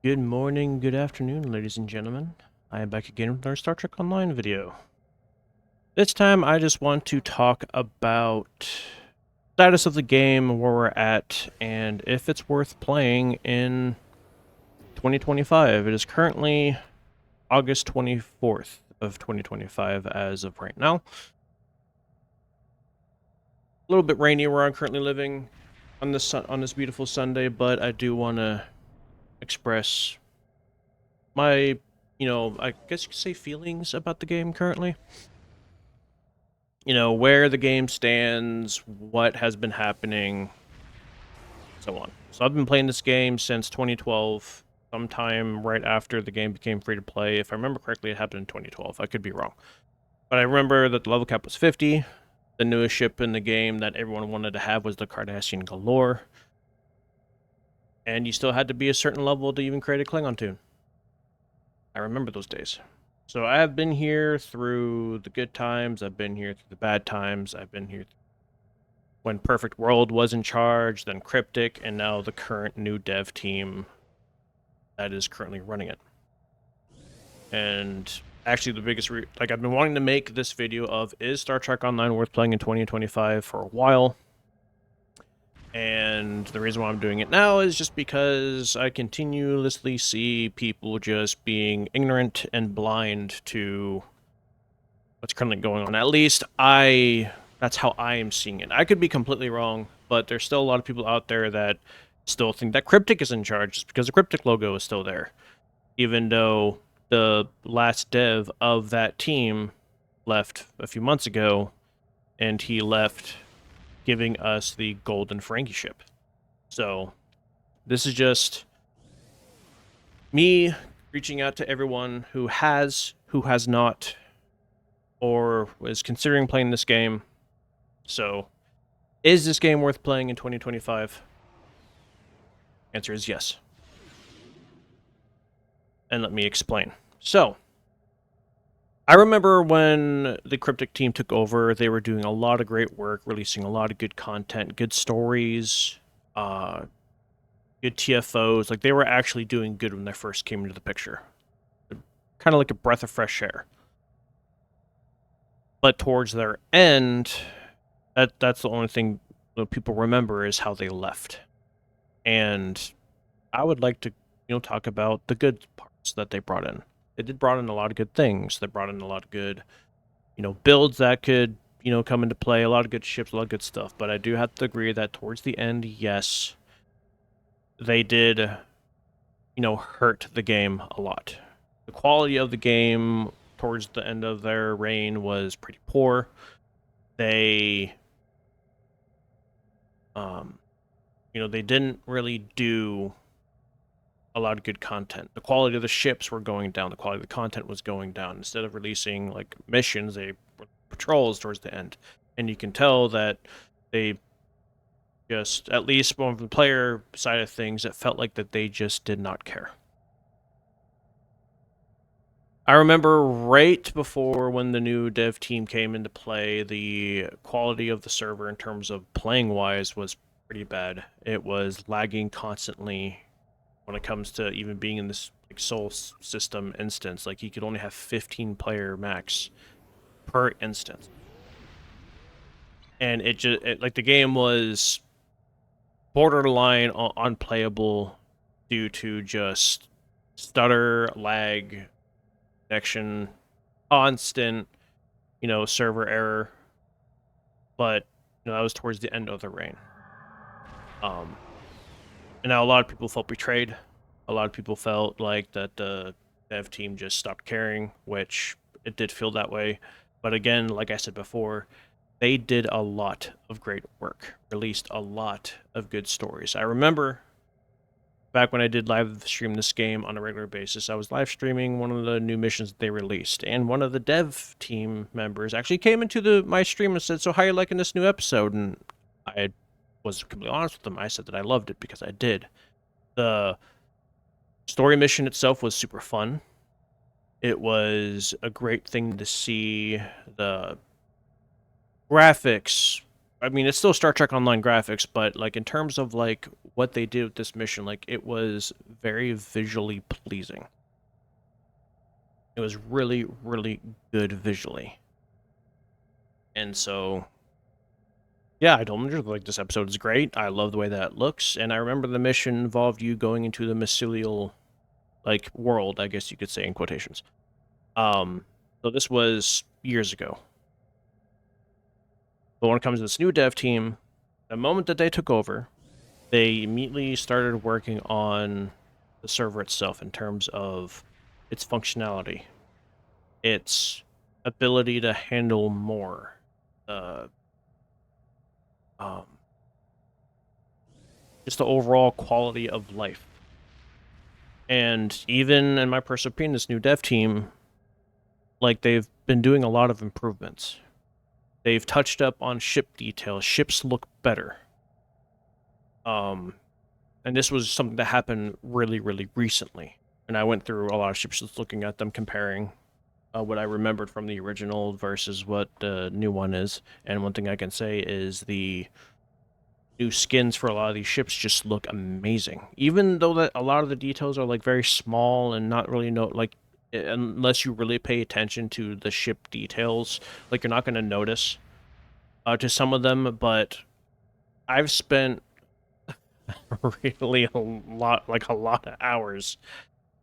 Good morning, good afternoon, ladies and gentlemen. I am back again with our Star Trek Online video. This time I just want to talk about status of the game, where we're at, and if it's worth playing in 2025. It is currently August 24th of 2025 as of right now. A little bit rainy where I'm currently living on this beautiful Sunday, but I do want to express my, I guess you could say feelings about the game currently. Where the game stands, what has been happening, so on. So I've been playing this game since 2012, sometime right after the game became free to play. If I remember correctly, it happened in 2012. I could be wrong. But I remember that the level cap was 50. The newest ship in the game that everyone wanted to have was the Cardassian Galore. And you still had to be a certain level to even create a Klingon tune. I remember those days. So I have been here through the good times. I've been here through the bad times. I've been here when Perfect World was in charge, then Cryptic, and now the current new dev team that is currently running it. And actually, the biggest I've been wanting to make this video of, is Star Trek Online worth playing in 2025 for a while. And the reason why I'm doing it now is just because I continuously see people just being ignorant and blind to what's currently going on. At least that's how I am seeing it. I could be completely wrong, but there's still a lot of people out there that still think that Cryptic is in charge just because the Cryptic logo is still there. Even though the last dev of that team left a few months ago, and he left giving us the Golden Ferengi ship. So this is just me reaching out to everyone who has not, or was considering playing this game. So, is this game worth playing in 2025? Answer is yes. And let me explain. So, I remember when the Cryptic team took over, they were doing a lot of great work, releasing a lot of good content, good stories, good TFOs. Like, they were actually doing good when they first came into the picture. Kind of like a breath of fresh air. But towards their end, that's the only thing that people remember is how they left. And I would like to, talk about the good parts that they brought in. They did brought in a lot of good things. They brought in a lot of good, builds that could, come into play. A lot of good ships, a lot of good stuff. But I do have to agree that towards the end, yes, they did, hurt the game a lot. The quality of the game towards the end of their reign was pretty poor. They, they didn't really do a lot of good content. The quality of the ships were going down. The quality of the content was going down. Instead of releasing like missions, they were patrols towards the end, and you can tell that they just, at least from the player side of things, it felt like that they just did not care. I remember right before when the new dev team came into play, the quality of the server in terms of playing wise was pretty bad. It was lagging constantly when it comes to even being in this like Sol system instance. Like, you could only have 15 player max per instance, and like the game was borderline unplayable due to just stutter, lag, connection, constant, server error. But that was towards the end of the reign. And now a lot of people felt betrayed. A lot of people felt like that the dev team just stopped caring, which it did feel that way. But again, like I said before, they did a lot of great work, released a lot of good stories. I remember back when I did live stream this game on a regular basis, I was live streaming one of the new missions that they released, and one of the dev team members actually came into my stream and said, "So how are you liking this new episode?" And I was completely honest with them. I said that I loved it because I did. The story mission itself was super fun. It was a great thing to see. The graphics, I mean, it's still Star Trek Online graphics, but like in terms of like what they did with this mission, like it was very visually pleasing. It was really, really good visually. And so, yeah, I told him, like, this episode is great. I love the way that it looks. And I remember the mission involved you going into the mycelial, like, world, I guess you could say in quotations. So this was years ago. But when it comes to this new dev team, the moment that they took over, they immediately started working on the server itself in terms of its functionality, its ability to handle more, just the overall quality of life. And even in my personal opinion, this new dev team, like, they've been doing a lot of improvements. They've touched up on ship details. Ships look better. And this was something that happened really, really recently. And I went through a lot of ships just looking at them, comparing what I remembered from the original versus what the new one is. And one thing I can say is the new skins for a lot of these ships just look amazing. Even though that a lot of the details are like very small and not really unless you really pay attention to the ship details, like you're not going to notice to some of them. But I've spent really a lot of hours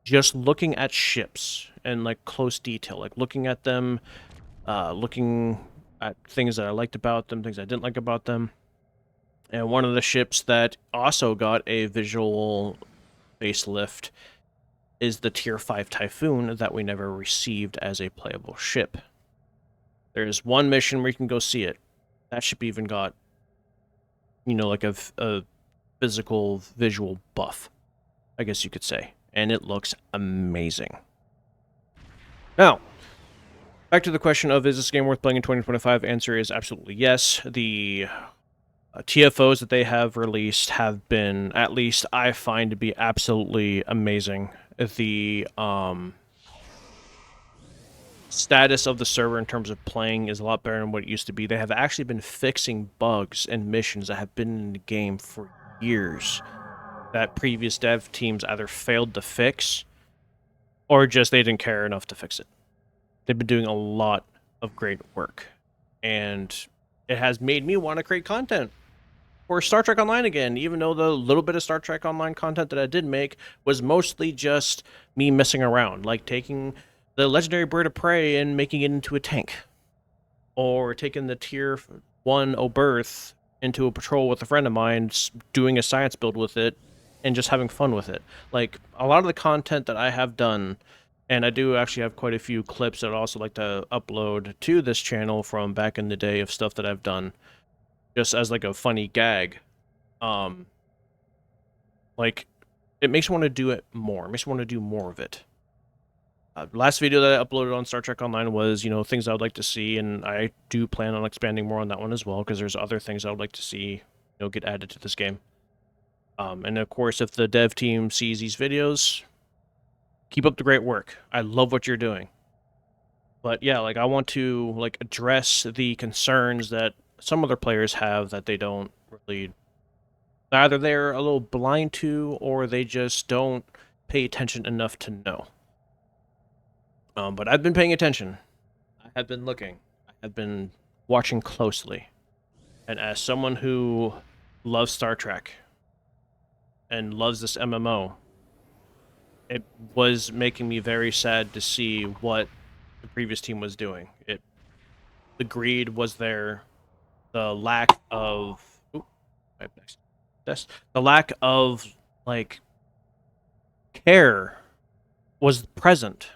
just looking at ships and like close detail, like looking at them, looking at things that I liked about them, things I didn't like about them. And one of the ships that also got a visual facelift is the Tier 5 Typhoon that we never received as a playable ship. There's one mission where you can go see it. That ship even got, like a physical visual buff, I guess you could say. And it looks amazing. Now, back to the question of, is this game worth playing in 2025? Answer is absolutely yes. The TFOs that they have released have been, at least I find, to be absolutely amazing. The status of the server in terms of playing is a lot better than what it used to be. They have actually been fixing bugs and missions that have been in the game for years that previous dev teams either failed to fix or just they didn't care enough to fix it. They've been doing a lot of great work, and it has made me want to create content for Star Trek Online again, even though the little bit of Star Trek Online content that I did make was mostly just me messing around, like taking the legendary bird of prey and making it into a tank, or taking the Tier 1 Oberth into a patrol with a friend of mine, doing a science build with it, and just having fun with it. Like, a lot of the content that I have done, and I do actually have quite a few clips that I'd also like to upload to this channel from back in the day of stuff that I've done, just as like a funny gag. Like, it makes me want to do it more. It makes me want to do more of it. Last video that I uploaded on Star Trek Online was, things I would like to see, and I do plan on expanding more on that one as well, because there's other things I would like to see, get added to this game. And of course, if the dev team sees these videos, keep up the great work. I love what you're doing. But yeah, like, I want to like address the concerns that some other players have that they don't really, either they're a little blind to, or they just don't pay attention enough to know. But I've been paying attention. I have been looking. I have been watching closely. And as someone who loves Star Trek and loves this MMO, it was making me very sad to see what the previous team was doing. The greed was there. The lack of... right next. The lack of, like, care was present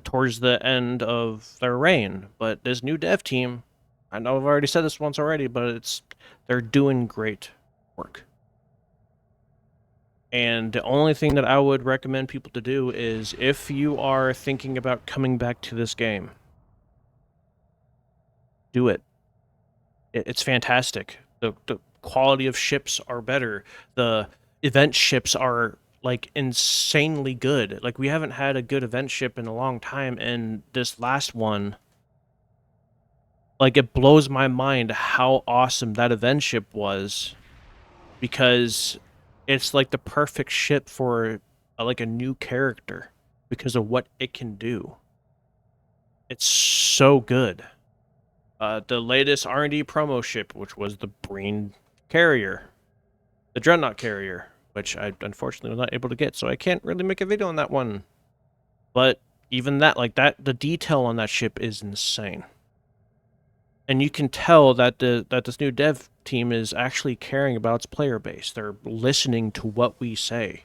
towards the end of their reign. But this new dev team, I know I've already said this once already, but they're doing great work. And the only thing that I would recommend people to do is, if you are thinking about coming back to this game, do it. It's fantastic. The quality of ships are better. The event ships are, like, insanely good. Like, we haven't had a good event ship in a long time, and this last one Like, it blows my mind how awesome that event ship was, because it's like the perfect ship for like a new character because of what it can do. It's so good. The latest R&D promo ship, which was the Breen carrier, the Dreadnought carrier, which I unfortunately was not able to get, so I can't really make a video on that one. But even that, like that, the detail on that ship is insane. And you can tell that this new dev team is actually caring about its player base. They're listening to what we say.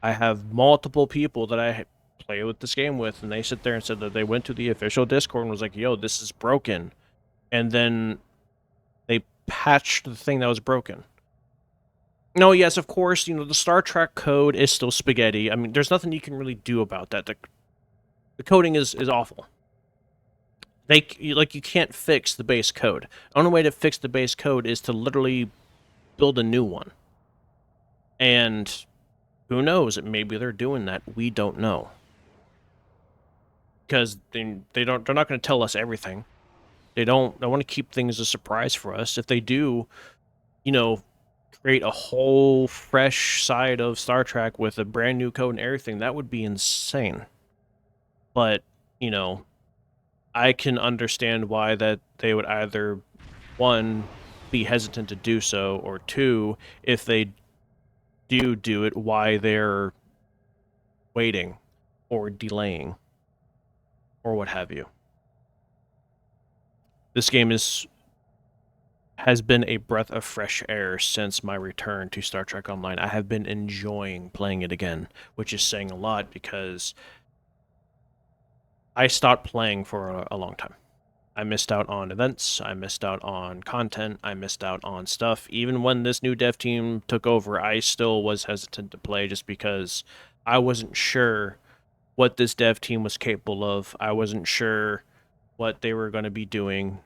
I have multiple people that I play with this game with, and they sit there and said that they went to the official Discord and was like, "Yo, this is broken," and then they patched the thing that was broken. No, yes, of course, the Star Trek code is still spaghetti. I mean, there's nothing you can really do about that. The coding is awful. You can't fix the base code. The only way to fix the base code is to literally build a new one. And who knows? Maybe they're doing that. We don't know. Because they're not going to tell us everything. They want to keep things a surprise for us. If they do, create a whole fresh side of Star Trek with a brand new code and everything, that would be insane. But, I can understand why that they would either, one, be hesitant to do so, or two, if they do it, why they're waiting or delaying or what have you. This game has been a breath of fresh air since my return to Star Trek Online. I have been enjoying playing it again, which is saying a lot because I stopped playing for a long time. I missed out on events, I missed out on content, I missed out on stuff. Even when this new dev team took over, I still was hesitant to play just because I wasn't sure what this dev team was capable of. I wasn't sure what they were going to be doing.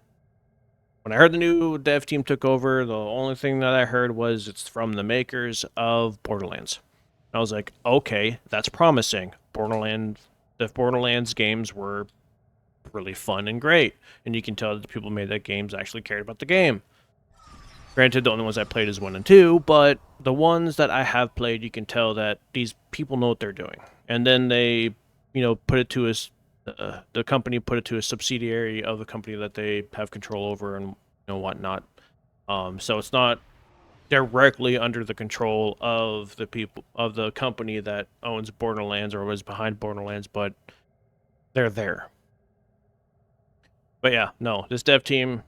When I heard the new dev team took over, the only thing that I heard was it's from the makers of Borderlands. I was like, okay, that's promising. The Borderlands games were really fun and great, and you can tell that the people who made that games actually cared about the game. Granted, the only ones I played is 1 and 2, but the ones that I have played, you can tell that these people know what they're doing. And then they, put it to us. The company put it to a subsidiary of the company that they have control over and whatnot. So it's not directly under the control of the people of the company that owns Borderlands or was behind Borderlands, but they're there. But yeah, no, this dev team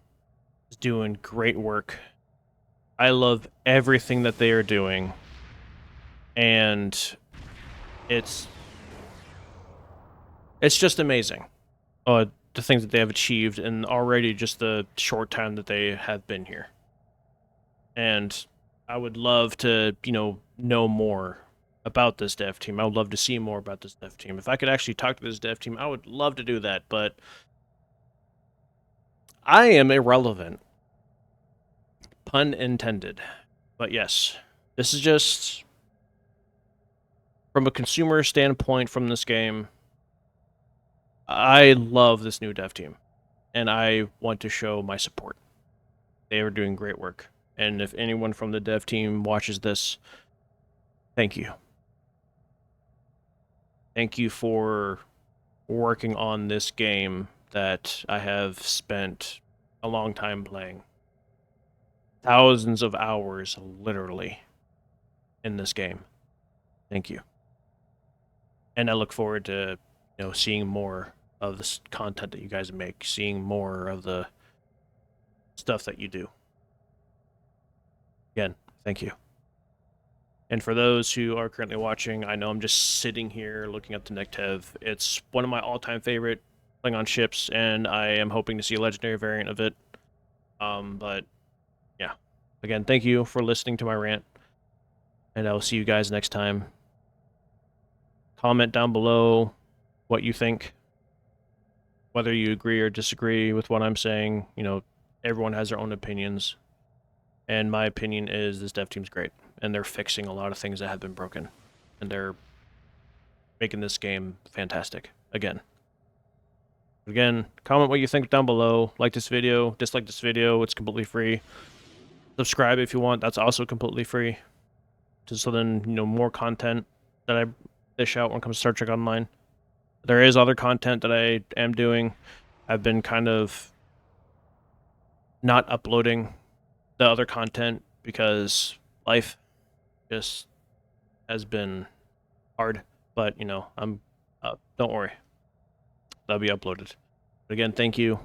is doing great work. I love everything that they are doing, and it's just amazing. The things that they have achieved in already just the short time that they have been here. And I would love to, know more about this dev team. I would love to see more about this dev team. If I could actually talk to this dev team, I would love to do that, but I am irrelevant. Pun intended. But yes, this is just from a consumer standpoint from this game. I love this new dev team, and I want to show my support. They are doing great work. And if anyone from the dev team watches this, thank you. Thank you for working on this game that I have spent a long time playing. Thousands of hours, literally, in this game. Thank you. And I look forward to, seeing more of this content that you guys make, seeing more of the stuff that you do. Again, thank you. And for those who are currently watching, I know I'm just sitting here looking at the Nektev. It's one of my all-time favorite Klingon ships, and I am hoping to see a legendary variant of it. But yeah, again, thank you for listening to my rant, and I will see you guys next time. Comment down below what you think, whether you agree or disagree with what I'm saying. Everyone has their own opinions, and my opinion is this dev team's great, and they're fixing a lot of things that have been broken, and they're making this game fantastic again. Again, comment what you think down below. Like this video, dislike this video. It's completely free. Subscribe if you want. That's also completely free. Just so then, you know, more content that I dish out when it comes to Star Trek Online. There is other content that I am doing. I've been kind of not uploading the other content because life just has been hard. But, you know, don't worry. That'll be uploaded. But again, thank you.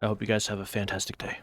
I hope you guys have a fantastic day.